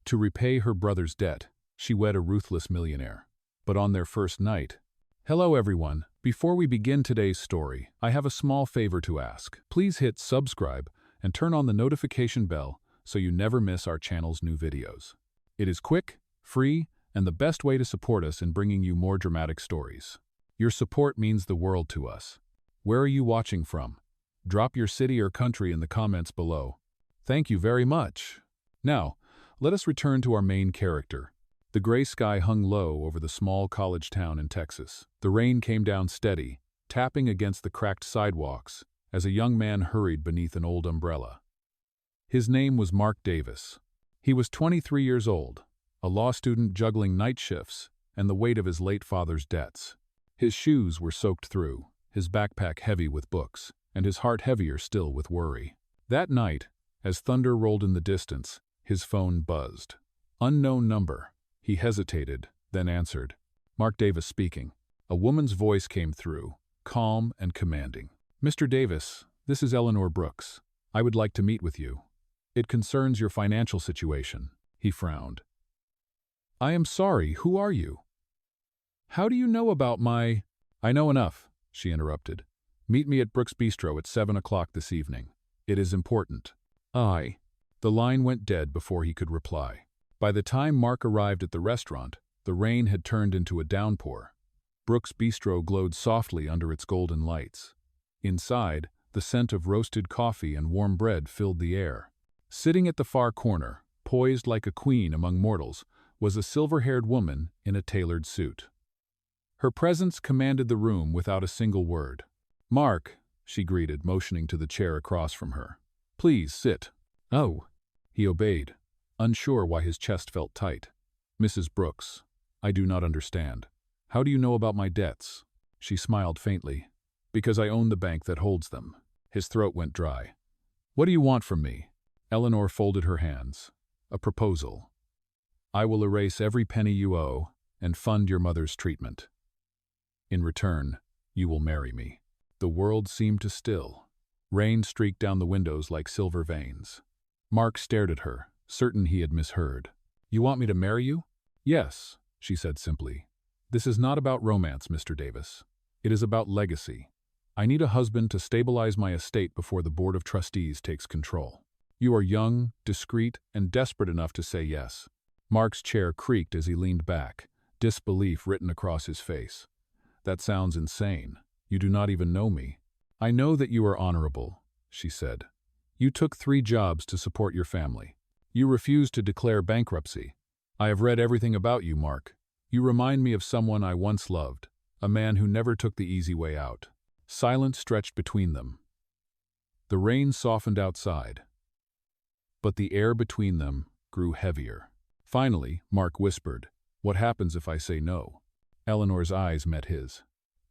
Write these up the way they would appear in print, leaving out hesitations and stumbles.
To repay her brother's debt, she wed a ruthless millionaire. But on their first night— Hello everyone, before we begin today's story, I have a small favor to ask. Please hit subscribe and turn on the notification bell so you never miss our channel's new videos. It is quick, free, and the best way to support us in bringing you more dramatic stories. Your support means the world to us. Where are you watching from? Drop your city or country in the comments below. Thank you very much. Now, let us return to our main character. The gray sky hung low over the small college town in Texas. The rain came down steady, tapping against the cracked sidewalks as a young man hurried beneath an old umbrella. His name was Mark Davis. He was 23 years old, a law student juggling night shifts and the weight of his late father's debts. His shoes were soaked through, his backpack heavy with books, and his heart heavier still with worry. That night, as thunder rolled in the distance, his phone buzzed. Unknown number. He hesitated, then answered. Mark Davis speaking. A woman's voice came through, calm and commanding. Mr. Davis, this is Eleanor Brooks. I would like to meet with you. It concerns your financial situation. He frowned. I am sorry, who are you? How do you know about my— I know enough, she interrupted. Meet me at Brooks Bistro at 7 o'clock this evening. It is important. The line went dead before he could reply. By the time Mark arrived at the restaurant, the rain had turned into a downpour. Brooks Bistro glowed softly under its golden lights. Inside, the scent of roasted coffee and warm bread filled the air. Sitting at the far corner, poised like a queen among mortals, was a silver-haired woman in a tailored suit. Her presence commanded the room without a single word. Mark, she greeted, motioning to the chair across from her. Please sit. Oh. He obeyed, unsure why his chest felt tight. Mrs. Brooks, I do not understand. How do you know about my debts? She smiled faintly. Because I own the bank that holds them. His throat went dry. What do you want from me? Eleanor folded her hands. A proposal. I will erase every penny you owe and fund your mother's treatment. In return, you will marry me. The world seemed to still. Rain streaked down the windows like silver veins. Mark stared at her, certain he had misheard. You want me to marry you? Yes, she said simply. This is not about romance, Mr. Davis. It is about legacy. I need a husband to stabilize my estate before the Board of Trustees takes control. You are young, discreet, and desperate enough to say yes. Mark's chair creaked as he leaned back, disbelief written across his face. That sounds insane. You do not even know me. I know that you are honorable, she said. You took 3 jobs to support your family. You refused to declare bankruptcy. I have read everything about you, Mark. You remind me of someone I once loved, a man who never took the easy way out. Silence stretched between them. The rain softened outside, but the air between them grew heavier. Finally, Mark whispered, What happens if I say no? Eleanor's eyes met his.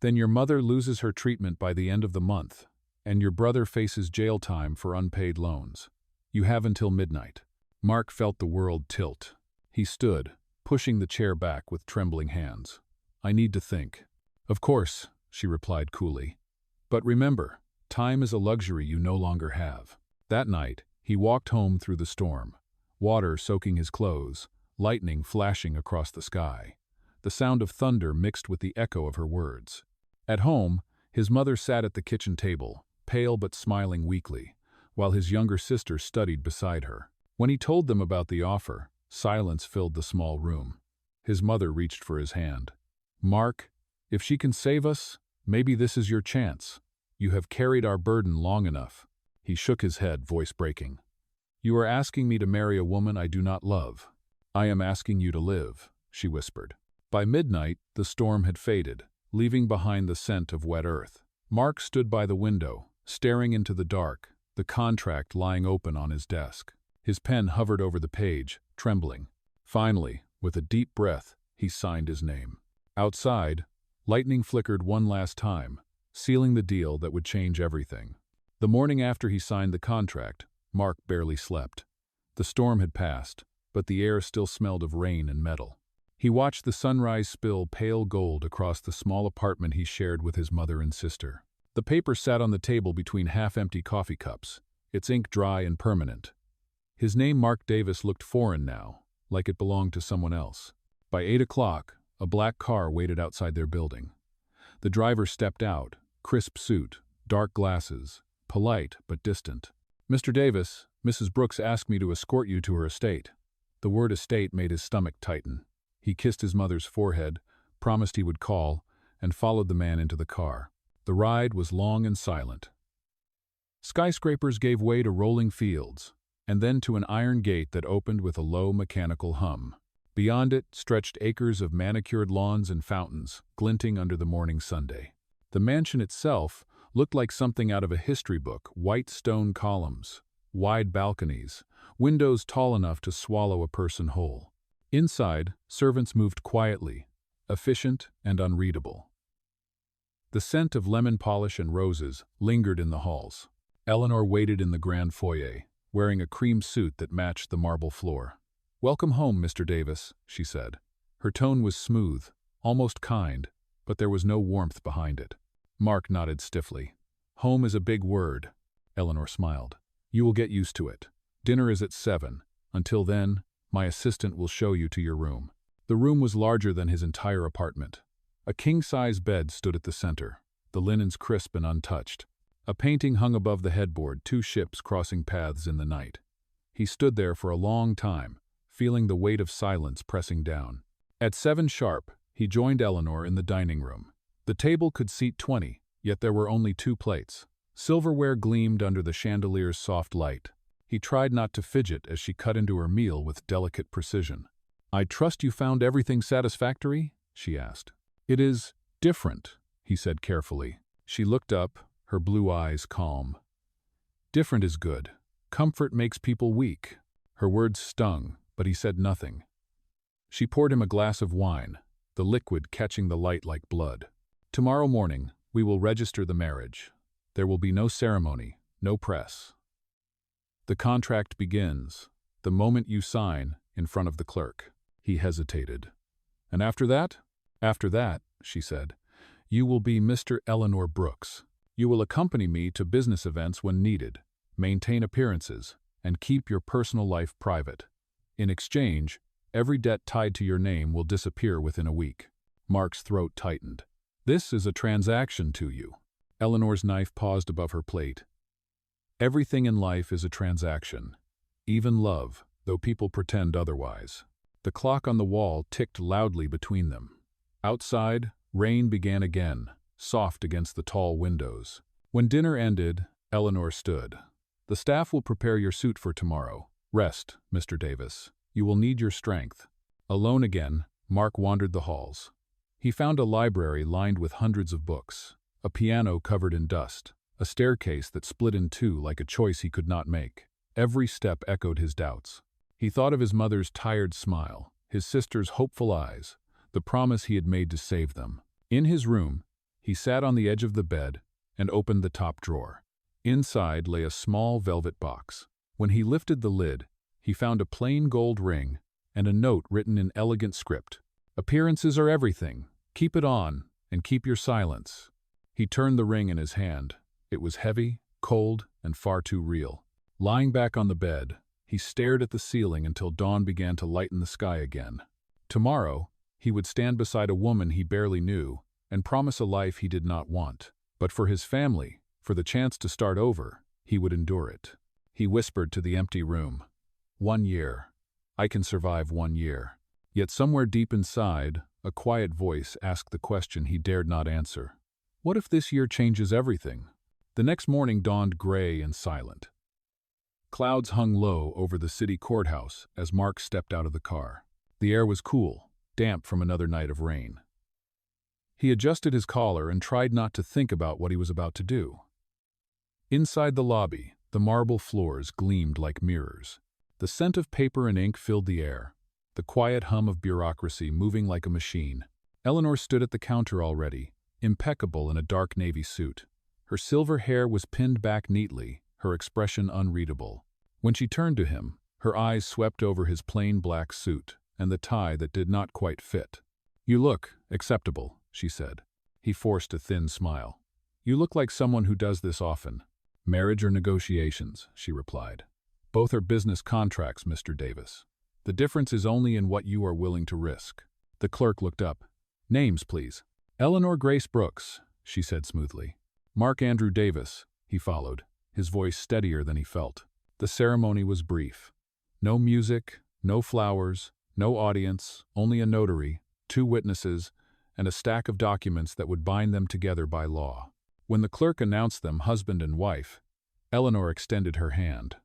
Then your mother loses her treatment by the end of the month, and your brother faces jail time for unpaid loans. You have until midnight. Mark felt the world tilt. He stood, pushing the chair back with trembling hands. I need to think. Of course, she replied coolly. But remember, time is a luxury you no longer have. That night, he walked home through the storm, water soaking his clothes, lightning flashing across the sky. The sound of thunder mixed with the echo of her words. At home, his mother sat at the kitchen table, pale but smiling weakly, while his younger sister studied beside her. When he told them about the offer, silence filled the small room. His mother reached for his hand. Mark, if she can save us, maybe this is your chance. You have carried our burden long enough. He shook his head, voice breaking. You are asking me to marry a woman I do not love. I am asking you to live, she whispered. By midnight, the storm had faded, leaving behind the scent of wet earth. Mark stood by the window, staring into the dark, the contract lying open on his desk. His pen hovered over the page, trembling. Finally, with a deep breath, he signed his name. Outside, lightning flickered one last time, sealing the deal that would change everything. The morning after he signed the contract, Mark barely slept. The storm had passed, but the air still smelled of rain and metal. He watched the sunrise spill pale gold across the small apartment he shared with his mother and sister. The paper sat on the table between half-empty coffee cups, its ink dry and permanent. His name, Mark Davis, looked foreign now, like it belonged to someone else. By 8 o'clock, a black car waited outside their building. The driver stepped out, crisp suit, dark glasses, polite but distant. "Mr. Davis, Mrs. Brooks asked me to escort you to her estate." The word estate made his stomach tighten. He kissed his mother's forehead, promised he would call, and followed the man into the car. The ride was long and silent. Skyscrapers gave way to rolling fields, and then to an iron gate that opened with a low mechanical hum. Beyond it stretched acres of manicured lawns and fountains, glinting under the morning Sunday. The mansion itself looked like something out of a history book: white stone columns, wide balconies, windows tall enough to swallow a person whole. Inside, servants moved quietly, efficient and unreadable. The scent of lemon polish and roses lingered in the halls. Eleanor waited in the grand foyer, wearing a cream suit that matched the marble floor. "Welcome home, Mr. Davis," she said. Her tone was smooth, almost kind, but there was no warmth behind it. Mark nodded stiffly. "Home is a big word," Eleanor smiled. "You will get used to it. Dinner is at 7. Until then, my assistant will show you to your room." The room was larger than his entire apartment. A king-size bed stood at the center, the linens crisp and untouched. A painting hung above the headboard, two ships crossing paths in the night. He stood there for a long time, feeling the weight of silence pressing down. At 7 sharp, he joined Eleanor in the dining room. The table could seat 20, yet there were only 2 plates. Silverware gleamed under the chandelier's soft light. He tried not to fidget as she cut into her meal with delicate precision. "I trust you found everything satisfactory?" she asked. "It is different," he said carefully. She looked up, her blue eyes calm. "Different is good. Comfort makes people weak." Her words stung, but he said nothing. She poured him a glass of wine, the liquid catching the light like blood. "Tomorrow morning, we will register the marriage. There will be no ceremony, no press. The contract begins, the moment you sign, in front of the clerk." He hesitated. "And after that?" "After that," she said, "you will be Mr. Eleanor Brooks. You will accompany me to business events when needed, maintain appearances, and keep your personal life private. In exchange, every debt tied to your name will disappear within a week." Mark's throat tightened. "This is a transaction to you." Eleanor's knife paused above her plate. "Everything in life is a transaction, even love, though people pretend otherwise." The clock on the wall ticked loudly between them. Outside, rain began again, soft against the tall windows. When dinner ended, Eleanor stood. "The staff will prepare your suit for tomorrow. Rest, Mr. Davis. You will need your strength." Alone again, Mark wandered the halls. He found a library lined with hundreds of books, a piano covered in dust, a staircase that split in two like a choice he could not make. Every step echoed his doubts. He thought of his mother's tired smile, his sister's hopeful eyes, the promise he had made to save them. In his room, he sat on the edge of the bed and opened the top drawer. Inside lay a small velvet box. When he lifted the lid, he found a plain gold ring and a note written in elegant script. "Appearances are everything. Keep it on, and keep your silence." He turned the ring in his hand. It was heavy, cold, and far too real. Lying back on the bed, he stared at the ceiling until dawn began to lighten the sky again. Tomorrow, he would stand beside a woman he barely knew and promise a life he did not want. But for his family, for the chance to start over, he would endure it. He whispered to the empty room, "1 year. I can survive 1 year." Yet somewhere deep inside, a quiet voice asked the question he dared not answer. What if this year changes everything? The next morning dawned gray and silent. Clouds hung low over the city courthouse as Mark stepped out of the car. The air was cool, damp from another night of rain. He adjusted his collar and tried not to think about what he was about to do. Inside the lobby, the marble floors gleamed like mirrors. The scent of paper and ink filled the air, the quiet hum of bureaucracy moving like a machine. Eleanor stood at the counter already, impeccable in a dark navy suit. Her silver hair was pinned back neatly, her expression unreadable. When she turned to him, her eyes swept over his plain black suit and the tie that did not quite fit. "You look acceptable," she said. He forced a thin smile. "You look like someone who does this often." "Marriage or negotiations," she replied. "Both are business contracts, Mr. Davis." The difference is only in what you are willing to risk. The clerk looked up. Names, please. Eleanor Grace Brooks, she said smoothly. Mark Andrew Davis, he followed, his voice steadier than he felt. The ceremony was brief. No music, no flowers, no audience, only a notary, 2 witnesses, and a stack of documents that would bind them together by law. When the clerk announced them husband and wife, Eleanor extended her hand.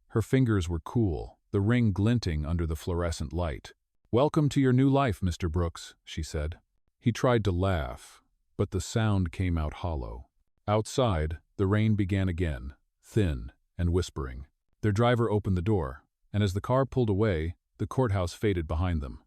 Her fingers were cool, the ring glinting under the fluorescent light. Welcome to your new life, Mr. Brooks, she said. He tried to laugh, but the sound came out hollow. Outside, the rain began again, thin and whispering. Their driver opened the door, and as the car pulled away, the courthouse faded behind them.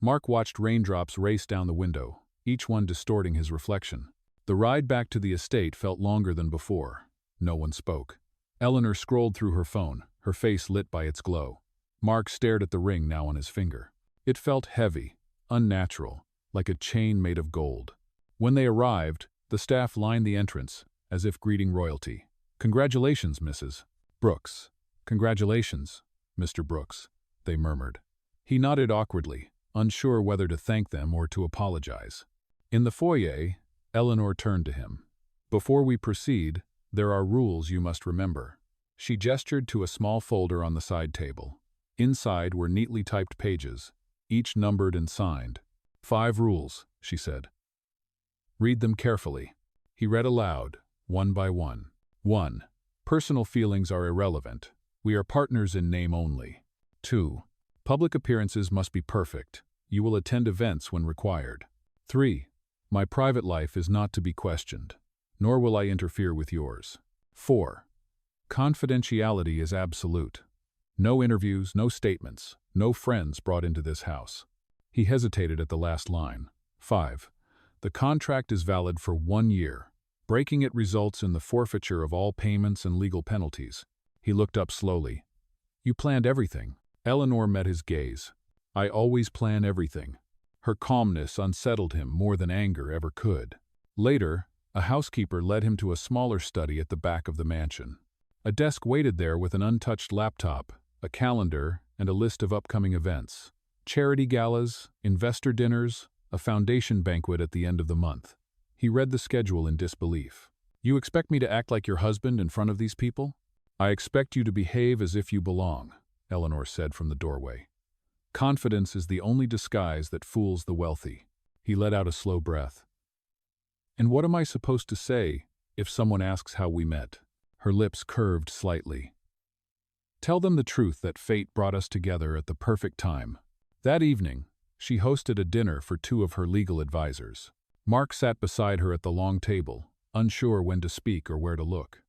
Mark watched raindrops race down the window, each one distorting his reflection. The ride back to the estate felt longer than before. No one spoke. Eleanor scrolled through her phone, her face lit by its glow. Mark stared at the ring now on his finger. It felt heavy, unnatural, like a chain made of gold. When they arrived, the staff lined the entrance, as if greeting royalty. Congratulations, Mrs. Brooks. Congratulations, Mr. Brooks, they murmured. He nodded awkwardly, unsure whether to thank them or to apologize. In the foyer, Eleanor turned to him. Before we proceed, there are rules you must remember. She gestured to a small folder on the side table. Inside were neatly typed pages, each numbered and signed. 5 rules, she said. Read them carefully. He read aloud, one by one. 1. Personal feelings are irrelevant. We are partners in name only. 2. Public appearances must be perfect. You will attend events when required. 3. My private life is not to be questioned, nor will I interfere with yours. 4. Confidentiality is absolute. No interviews, no statements, no friends brought into this house. He hesitated at the last line. 5. The contract is valid for 1 year. Breaking it results in the forfeiture of all payments and legal penalties. He looked up slowly. You planned everything. Eleanor met his gaze. I always plan everything. Her calmness unsettled him more than anger ever could. Later, a housekeeper led him to a smaller study at the back of the mansion. A desk waited there with an untouched laptop, a calendar, and a list of upcoming events. Charity galas, investor dinners, a foundation banquet at the end of the month. He read the schedule in disbelief. You expect me to act like your husband in front of these people? I expect you to behave as if you belong, Eleanor said from the doorway. Confidence is the only disguise that fools the wealthy. He let out a slow breath. And what am I supposed to say if someone asks how we met? Her lips curved slightly. Tell them the truth that fate brought us together at the perfect time. That evening, she hosted a dinner for 2 of her legal advisors. Mark sat beside her at the long table, unsure when to speak or where to look.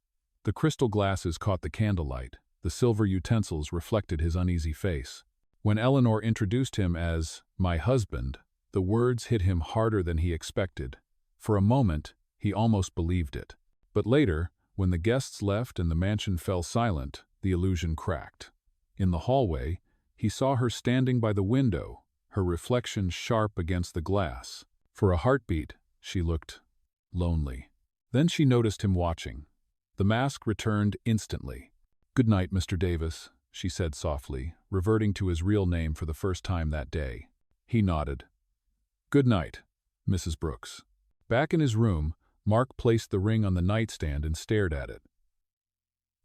The crystal glasses caught the candlelight, the silver utensils reflected his uneasy face. When Eleanor introduced him as my husband, the words hit him harder than he expected. For a moment, he almost believed it. But later, when the guests left and the mansion fell silent, the illusion cracked. In the hallway, he saw her standing by the window, her reflection sharp against the glass. For a heartbeat, she looked lonely. Then she noticed him watching. The mask returned instantly. Good night, Mr. Davis, she said softly, reverting to his real name for the first time that day. He nodded. Good night, Mrs. Brooks. Back in his room, Mark placed the ring on the nightstand and stared at it.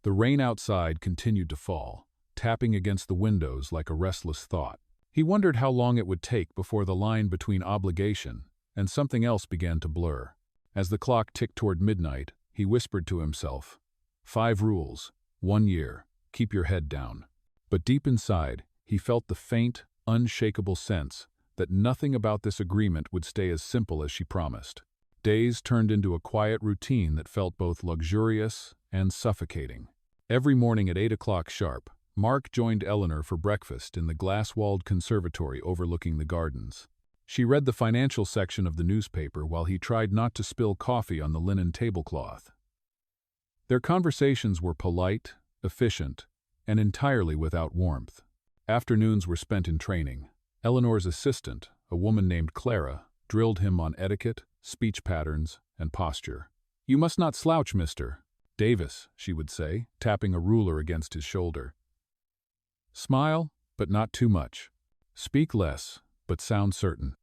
The rain outside continued to fall, tapping against the windows like a restless thought. He wondered how long it would take before the line between obligation and something else began to blur. As the clock ticked toward midnight, he whispered to himself, 5 rules, 1 year, keep your head down. But deep inside, he felt the faint, unshakable sense that nothing about this agreement would stay as simple as she promised. Days turned into a quiet routine that felt both luxurious and suffocating. Every morning at 8 o'clock sharp, Mark joined Eleanor for breakfast in the glass-walled conservatory overlooking the gardens. She read the financial section of the newspaper while he tried not to spill coffee on the linen tablecloth. Their conversations were polite, efficient, and entirely without warmth. Afternoons were spent in training. Eleanor's assistant, a woman named Clara, drilled him on etiquette, speech patterns, and posture. You must not slouch, Mr. Davis, she would say, tapping a ruler against his shoulder. Smile, but not too much. Speak less, but sound certain.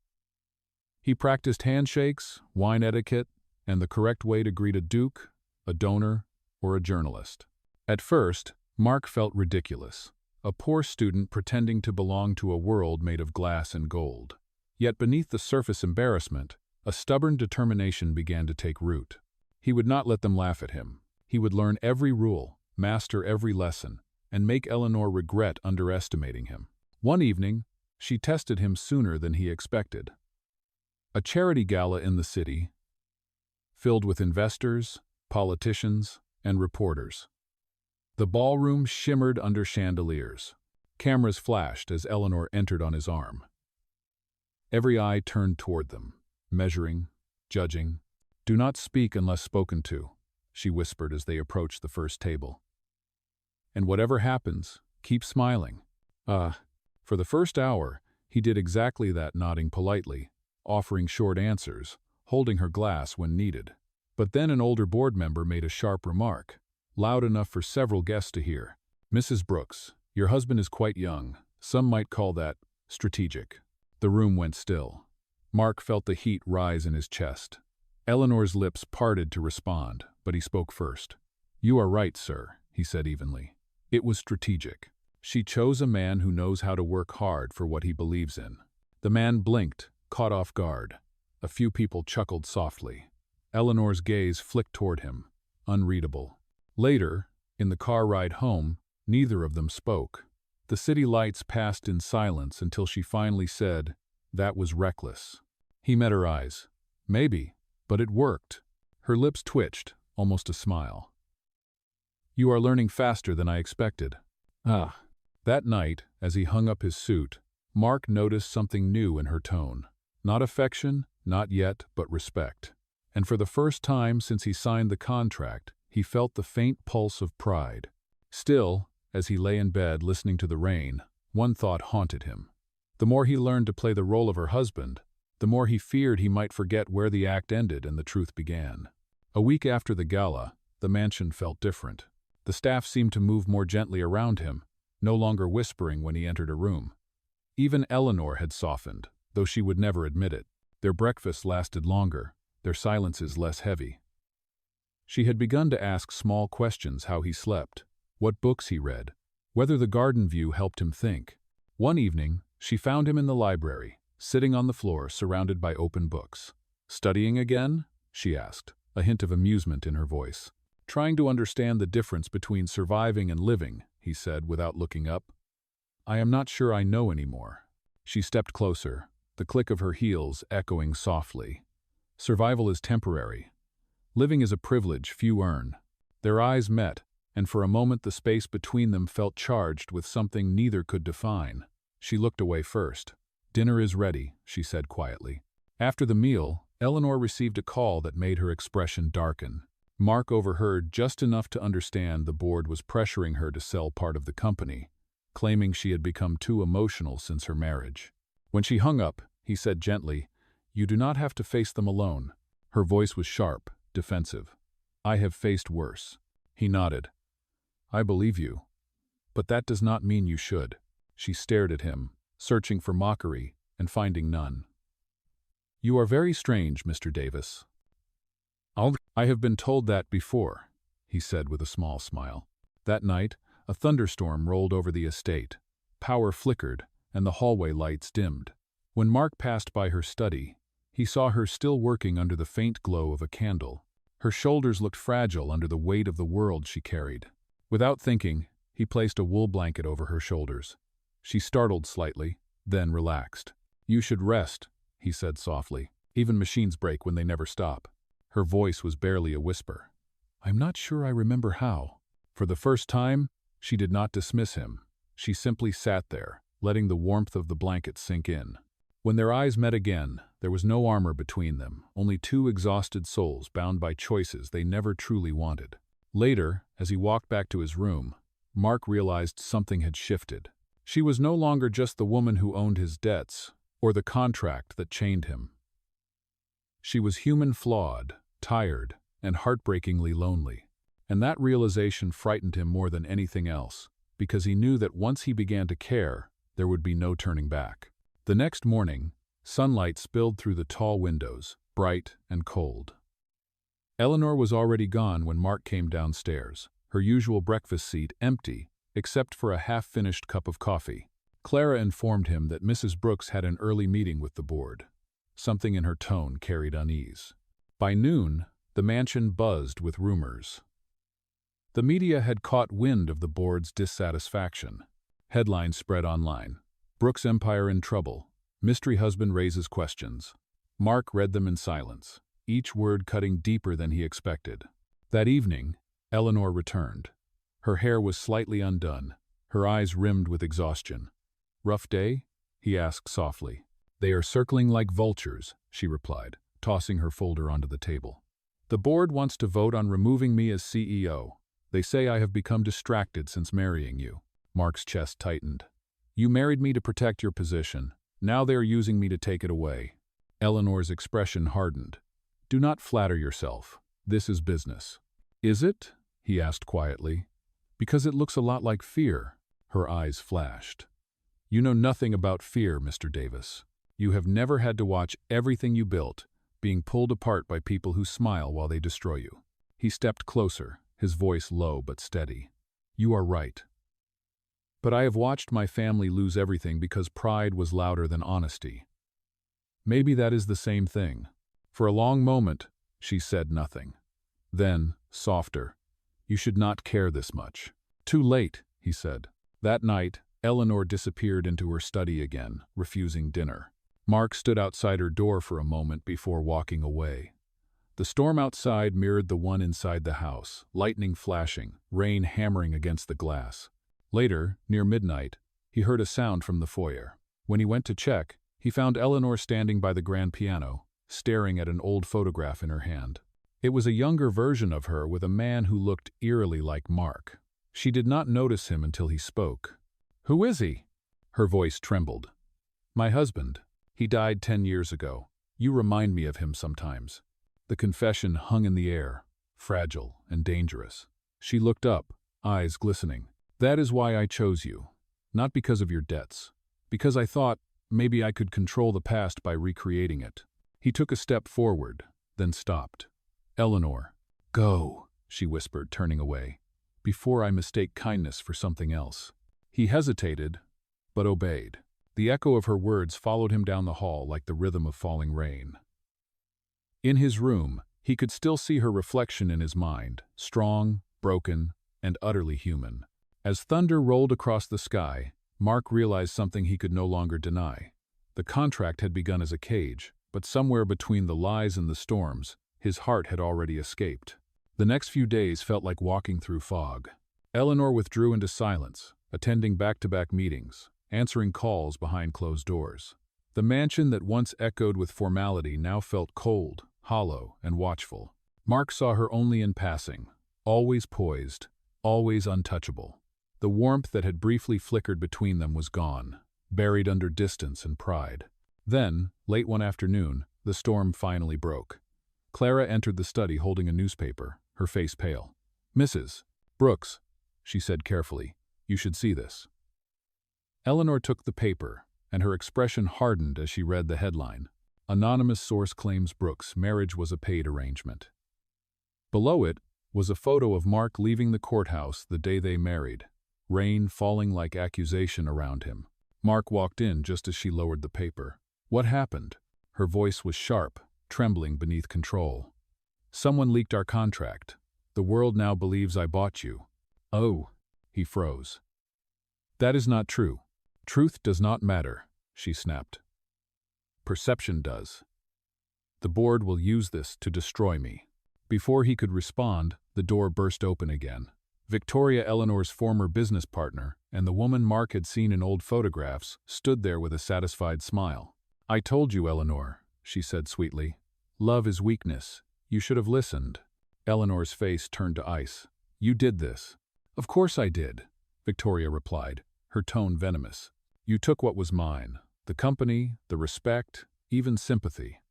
He practiced handshakes, wine etiquette, and the correct way to greet a duke, a donor, or a journalist. At first, Mark felt ridiculous, a poor student pretending to belong to a world made of glass and gold. Yet beneath the surface embarrassment, a stubborn determination began to take root. He would not let them laugh at him. He would learn every rule, master every lesson, and make Eleanor regret underestimating him. One evening, she tested him sooner than he expected. A charity gala in the city, filled with investors, politicians, and reporters. The ballroom shimmered under chandeliers. Cameras flashed as Eleanor entered on his arm. Every eye turned toward them, measuring, judging. "Do not speak unless spoken to," she whispered as they approached the first table. "And whatever happens, keep smiling." For the first hour, he did exactly that, nodding politely, offering short answers, holding her glass when needed. But then an older board member made a sharp remark, loud enough for several guests to hear. "Mrs. Brooks, your husband is quite young. Some might call that strategic." The room went still. Mark felt the heat rise in his chest. Eleanor's lips parted to respond, but he spoke first. "You are right, sir," he said evenly. "It was strategic. She chose a man who knows how to work hard for what he believes in." The man blinked, caught off guard. A few people chuckled softly. Eleanor's gaze flicked toward him, unreadable. Later, in the car ride home, neither of them spoke. The city lights passed in silence until she finally said, "That was reckless." He met her eyes. "Maybe, but it worked." Her lips twitched, almost a smile. "You are learning faster than I expected." That night, as he hung up his suit, Mark noticed something new in her tone. Not affection, not yet, but respect. And for the first time since he signed the contract, he felt the faint pulse of pride. Still, as he lay in bed listening to the rain, one thought haunted him. The more he learned to play the role of her husband, the more he feared he might forget where the act ended and the truth began. A week after the gala, the mansion felt different. The staff seemed to move more gently around him, no longer whispering when he entered a room. Even Eleanor had softened, though she would never admit it. Their breakfasts lasted longer, their silences less heavy. She had begun to ask small questions: how he slept, what books he read, whether the garden view helped him think. One evening, she found him in the library, sitting on the floor surrounded by open books. "Studying again?" she asked, a hint of amusement in her voice. "Trying to understand the difference between surviving and living," he said without looking up. "I am not sure I know anymore." She stepped closer, the click of her heels echoing softly. "Survival is temporary. Living is a privilege few earn." Their eyes met, and for a moment the space between them felt charged with something neither could define. She looked away first. "Dinner is ready," she said quietly. After the meal, Eleanor received a call that made her expression darken. Mark overheard just enough to understand the board was pressuring her to sell part of the company, claiming she had become too emotional since her marriage. When she hung up, he said gently, "You do not have to face them alone." Her voice was sharp, defensive. "I have faced worse." He nodded. "I believe you. But that does not mean you should." She stared at him, searching for mockery and finding none. "You are very strange, Mr. Davis." "I have been told that before," he said with a small smile. That night, a thunderstorm rolled over the estate. Power flickered, and the hallway lights dimmed. When Mark passed by her study, he saw her still working under the faint glow of a candle. Her shoulders looked fragile under the weight of the world she carried. Without thinking, he placed a wool blanket over her shoulders. She startled slightly, then relaxed. "You should rest," he said softly. "Even machines break when they never stop." Her voice was barely a whisper. "I'm not sure I remember how." For the first time, she did not dismiss him. She simply sat there, letting the warmth of the blanket sink in. When their eyes met again, there was no armor between them, only two exhausted souls bound by choices they never truly wanted. Later, as he walked back to his room, Mark realized something had shifted. She was no longer just the woman who owned his debts, or the contract that chained him. She was human, flawed, tired, and heartbreakingly lonely. And that realization frightened him more than anything else, because he knew that once he began to care, there would be no turning back. The next morning, sunlight spilled through the tall windows, bright and cold. Eleanor was already gone when Mark came downstairs, her usual breakfast seat empty, except for a half-finished cup of coffee. Clara informed him that Mrs. Brooks had an early meeting with the board. Something in her tone carried unease. By noon, the mansion buzzed with rumors. The media had caught wind of the board's dissatisfaction. Headlines spread online. Brooks' empire in trouble. Mystery husband raises questions. Mark read them in silence, each word cutting deeper than he expected. That evening, Eleanor returned. Her hair was slightly undone, her eyes rimmed with exhaustion. "Rough day?" he asked softly. "They are circling like vultures," she replied, tossing her folder onto the table. "The board wants to vote on removing me as CEO. They say I have become distracted since marrying you." Mark's chest tightened. "You married me to protect your position. Now they are using me to take it away." Eleanor's expression hardened. "Do not flatter yourself. This is business." "Is it?" he asked quietly. "Because it looks a lot like fear." Her eyes flashed. "You know nothing about fear, Mr. Davis. You have never had to watch everything you built being pulled apart by people who smile while they destroy you." He stepped closer, his voice low but steady. "You are right. But I have watched my family lose everything because pride was louder than honesty. Maybe that is the same thing." For a long moment, she said nothing. Then, softer, "You should not care this much." "Too late," he said. That night, Eleanor disappeared into her study again, refusing dinner. Mark stood outside her door for a moment before walking away. The storm outside mirrored the one inside the house, lightning flashing, rain hammering against the glass. Later, near midnight, he heard a sound from the foyer. When he went to check, he found Eleanor standing by the grand piano, staring at an old photograph in her hand. It was a younger version of her with a man who looked eerily like Mark. She did not notice him until he spoke. "Who is he?" Her voice trembled. "My husband. He died 10 years ago. You remind me of him sometimes." The confession hung in the air, fragile and dangerous. She looked up, eyes glistening. "That is why I chose you. Not because of your debts. Because I thought maybe I could control the past by recreating it." He took a step forward, then stopped. "Eleanor, go," she whispered, turning away, "before I mistake kindness for something else." He hesitated, but obeyed. The echo of her words followed him down the hall like the rhythm of falling rain. In his room, he could still see her reflection in his mind, strong, broken, and utterly human. As thunder rolled across the sky, Mark realized something he could no longer deny. The contract had begun as a cage, but somewhere between the lies and the storms, his heart had already escaped. The next few days felt like walking through fog. Eleanor withdrew into silence, attending back-to-back meetings, answering calls behind closed doors. The mansion that once echoed with formality now felt cold, hollow, and watchful. Mark saw her only in passing, always poised, always untouchable. The warmth that had briefly flickered between them was gone, buried under distance and pride. Then, late one afternoon, the storm finally broke. Clara entered the study holding a newspaper, her face pale. "Mrs. Brooks," she said carefully, "you should see this." Eleanor took the paper, and her expression hardened as she read the headline. "Anonymous source claims Brooks' marriage was a paid arrangement." Below it was a photo of Mark leaving the courthouse the day they married, rain falling like accusation around him. Mark walked in just as she lowered the paper. "What happened?" Her voice was sharp, trembling beneath control. "Someone leaked our contract. The world now believes I bought you." "Oh," he froze. "That is not true. Truth does not matter," she snapped. "Perception does. The board will use this to destroy me." Before he could respond, the door burst open again. Victoria, Eleanor's former business partner, and the woman Mark had seen in old photographs, stood there with a satisfied smile. "I told you, Eleanor," she said sweetly. "Love is weakness. You should have listened." Eleanor's face turned to ice. "You did this." "Of course I did," Victoria replied, her tone venomous. "You took what was mine, the company, the respect, even sympathy.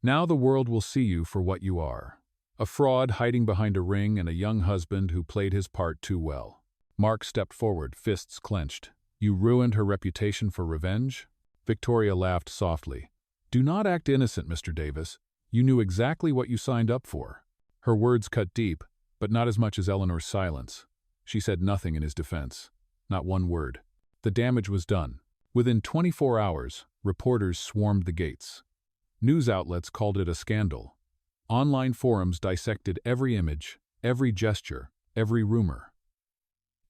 Now the world will see you for what you are. A fraud hiding behind a ring and a young husband who played his part too well." Mark stepped forward, fists clenched. You ruined her reputation for revenge? Victoria laughed softly. Do not act innocent, Mr. Davis. You knew exactly what you signed up for. Her words cut deep, but not as much as Eleanor's silence. She said nothing in his defense. Not one word. The damage was done. Within 24 hours, reporters swarmed the gates. News outlets called it a scandal. Online forums dissected every image, every gesture, every rumor.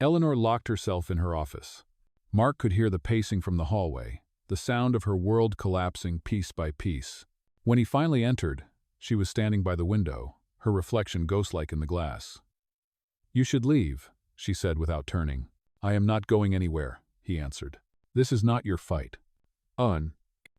Eleanor locked herself in her office. Mark could hear the pacing from the hallway, the sound of her world collapsing piece by piece. When he finally entered, she was standing by the window, her reflection ghost-like in the glass. You should leave, she said without turning. I am not going anywhere, he answered. This is not your fight.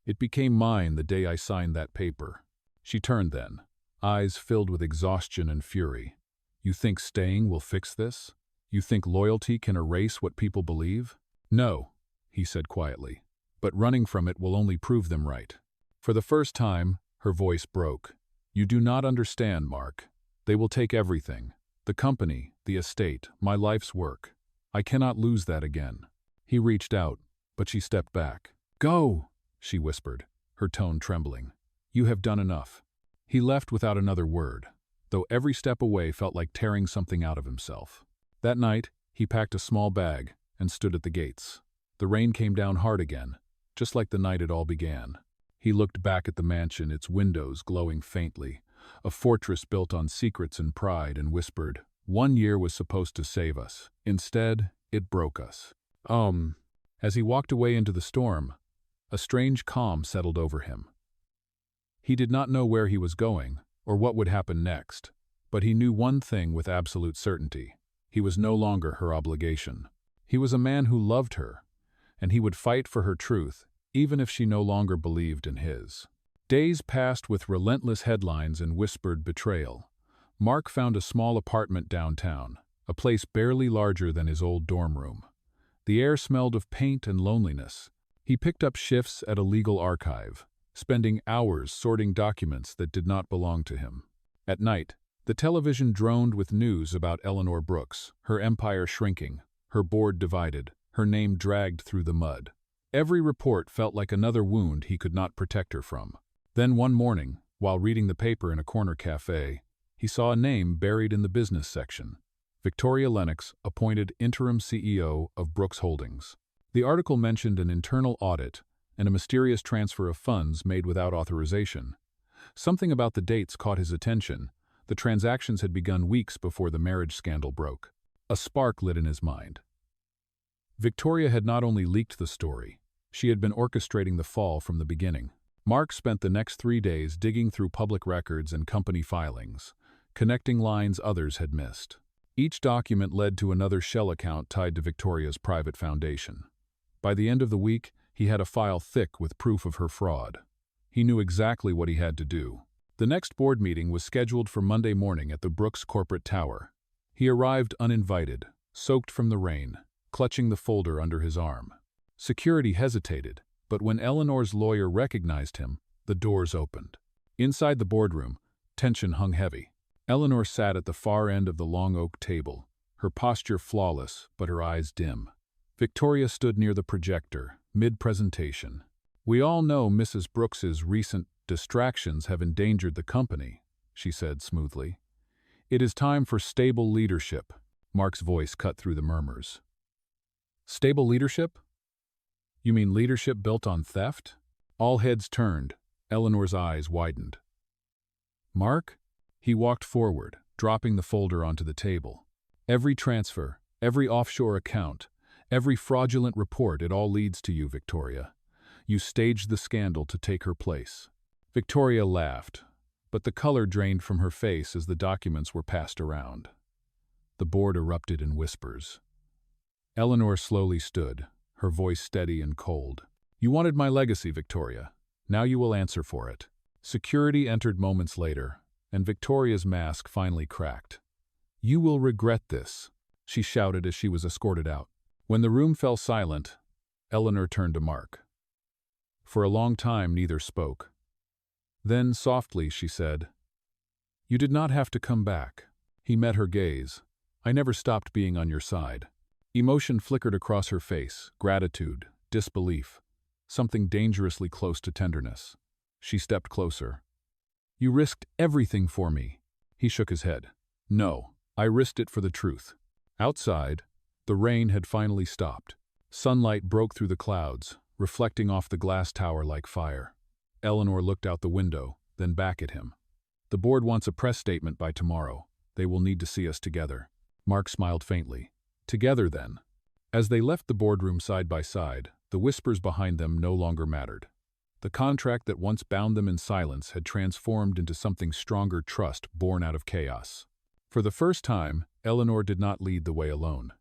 It became mine the day I signed that paper. She turned then, eyes filled with exhaustion and fury. You think staying will fix this? You think loyalty can erase what people believe? No, he said quietly. But running from it will only prove them right. For the first time, her voice broke. You do not understand, Mark. They will take everything. The company, the estate, my life's work. I cannot lose that again. He reached out, but she stepped back. Go, she whispered, her tone trembling. You have done enough. He left without another word, though every step away felt like tearing something out of himself. That night, he packed a small bag and stood at the gates. The rain came down hard again, just like the night it all began. He looked back at the mansion, its windows glowing faintly, a fortress built on secrets and pride, and whispered, 1 year was supposed to save us. Instead, it broke us. As he walked away into the storm, a strange calm settled over him. He did not know where he was going or what would happen next, but he knew one thing with absolute certainty. He was no longer her obligation. He was a man who loved her, and he would fight for her truth, even if she no longer believed in his. Days passed with relentless headlines and whispered betrayal. Mark found a small apartment downtown, a place barely larger than his old dorm room. The air smelled of paint and loneliness. He picked up shifts at a legal archive, spending hours sorting documents that did not belong to him. At night, the television droned with news about Eleanor Brooks, her empire shrinking, her board divided, her name dragged through the mud. Every report felt like another wound he could not protect her from. Then one morning, while reading the paper in a corner cafe, he saw a name buried in the business section. Victoria Lennox, appointed interim CEO of Brooks Holdings. The article mentioned an internal audit and a mysterious transfer of funds made without authorization. Something about the dates caught his attention. The transactions had begun weeks before the marriage scandal broke. A spark lit in his mind. Victoria had not only leaked the story, she had been orchestrating the fall from the beginning. Mark spent the next 3 days digging through public records and company filings, connecting lines others had missed. Each document led to another shell account tied to Victoria's private foundation. By the end of the week, he had a file thick with proof of her fraud. He knew exactly what he had to do. The next board meeting was scheduled for Monday morning at the Brooks corporate tower. He arrived uninvited, soaked from the rain, clutching the folder under his arm. Security hesitated, but when Eleanor's lawyer recognized him, the doors opened. Inside the boardroom, tension hung heavy. Eleanor sat at the far end of the long oak table, her posture flawless but her eyes dim. Victoria stood near the projector, mid-presentation. We all know Mrs. Brooks's recent distractions have endangered the company, she said smoothly. It is time for stable leadership. Mark's voice cut through the murmurs. Stable leadership? You mean leadership built on theft? All heads turned. Eleanor's eyes widened. Mark? He walked forward, dropping the folder onto the table. Every transfer, every offshore account, every fraudulent report, it all leads to you, Victoria. You staged the scandal to take her place. Victoria laughed, but the color drained from her face as the documents were passed around. The board erupted in whispers. Eleanor slowly stood, her voice steady and cold. You wanted my legacy, Victoria. Now you will answer for it. Security entered moments later, and Victoria's mask finally cracked. You will regret this, she shouted as she was escorted out. When the room fell silent, Eleanor turned to Mark. For a long time, neither spoke. Then, softly, she said, You did not have to come back. He met her gaze. I never stopped being on your side. Emotion flickered across her face, gratitude, disbelief, something dangerously close to tenderness. She stepped closer. "You risked everything for me." He shook his head. "No, I risked it for the truth." Outside, the rain had finally stopped. Sunlight broke through the clouds, reflecting off the glass tower like fire. Eleanor looked out the window, then back at him. "The board wants a press statement by tomorrow. They will need to see us together." Mark smiled faintly. "Together, then." As they left the boardroom side by side, the whispers behind them no longer mattered. The contract that once bound them in silence had transformed into something stronger: trust born out of chaos. For the first time, Eleanor did not lead the way alone.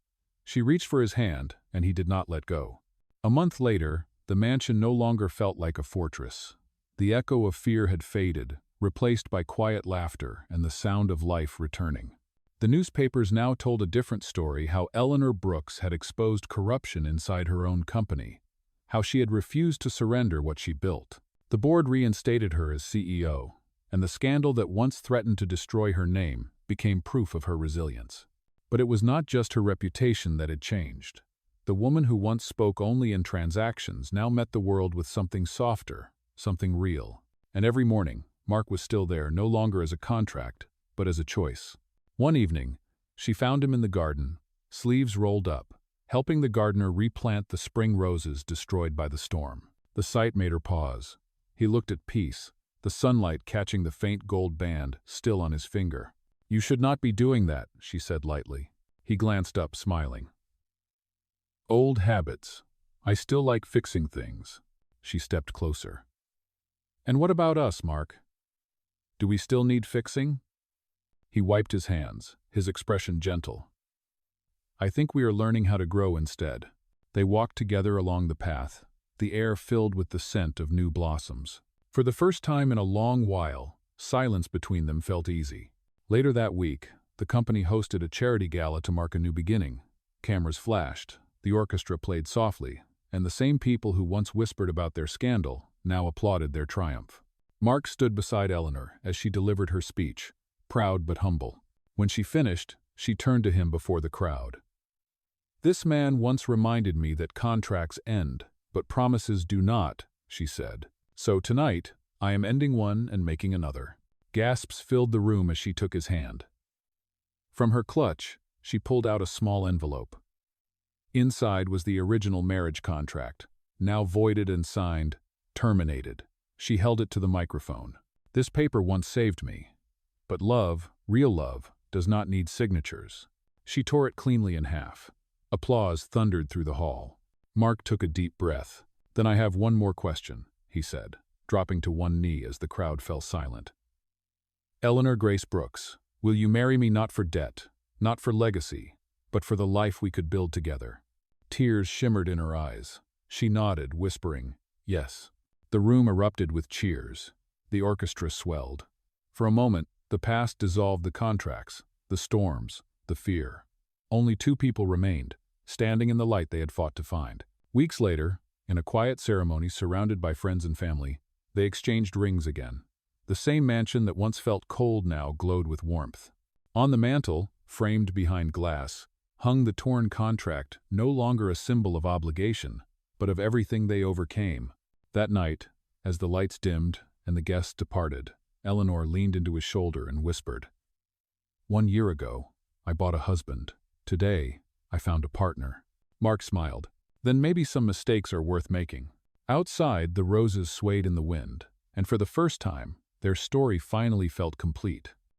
She reached for his hand, and he did not let go. A month later, the mansion no longer felt like a fortress. The echo of fear had faded, replaced by quiet laughter and the sound of life returning. The newspapers now told a different story: how Eleanor Brooks had exposed corruption inside her own company, how she had refused to surrender what she built. The board reinstated her as CEO, and the scandal that once threatened to destroy her name became proof of her resilience. But it was not just her reputation that had changed. The woman who once spoke only in transactions now met the world with something softer, something real. And every morning, Mark was still there, no longer as a contract, but as a choice. One evening, she found him in the garden, sleeves rolled up, helping the gardener replant the spring roses destroyed by the storm. The sight made her pause. He looked at peace, the sunlight catching the faint gold band still on his finger. "You should not be doing that," she said lightly. He glanced up, smiling. "Old habits. I still like fixing things." She stepped closer. "And what about us, Mark? Do we still need fixing?" He wiped his hands, his expression gentle. "I think we are learning how to grow instead." They walked together along the path, the air filled with the scent of new blossoms. For the first time in a long while, silence between them felt easy. Later that week, the company hosted a charity gala to mark a new beginning. Cameras flashed, the orchestra played softly, and the same people who once whispered about their scandal now applauded their triumph. Mark stood beside Eleanor as she delivered her speech, proud but humble. When she finished, she turned to him before the crowd. "This man once reminded me that contracts end, but promises do not," she said. "So tonight, I am ending one and making another." Gasps filled the room as she took his hand. From her clutch, she pulled out a small envelope. Inside was the original marriage contract, now voided and signed, terminated. She held it to the microphone. "This paper once saved me. But love, real love, does not need signatures." She tore it cleanly in half. Applause thundered through the hall. Mark took a deep breath. "Then I have one more question," he said, dropping to one knee as the crowd fell silent. "Eleanor Grace Brooks, will you marry me not for debt, not for legacy, but for the life we could build together?" Tears shimmered in her eyes. She nodded, whispering, "Yes." The room erupted with cheers. The orchestra swelled. For a moment, the past dissolved the contracts, the storms, the fear. Only two people remained, standing in the light they had fought to find. Weeks later, in a quiet ceremony surrounded by friends and family, they exchanged rings again. The same mansion that once felt cold now glowed with warmth. On the mantel, framed behind glass, hung the torn contract, no longer a symbol of obligation, but of everything they overcame. That night, as the lights dimmed and the guests departed, Eleanor leaned into his shoulder and whispered, "1 year ago, I bought a husband. Today, I found a partner." Mark smiled. "Then maybe some mistakes are worth making." Outside, the roses swayed in the wind, and for the first time, their story finally felt complete.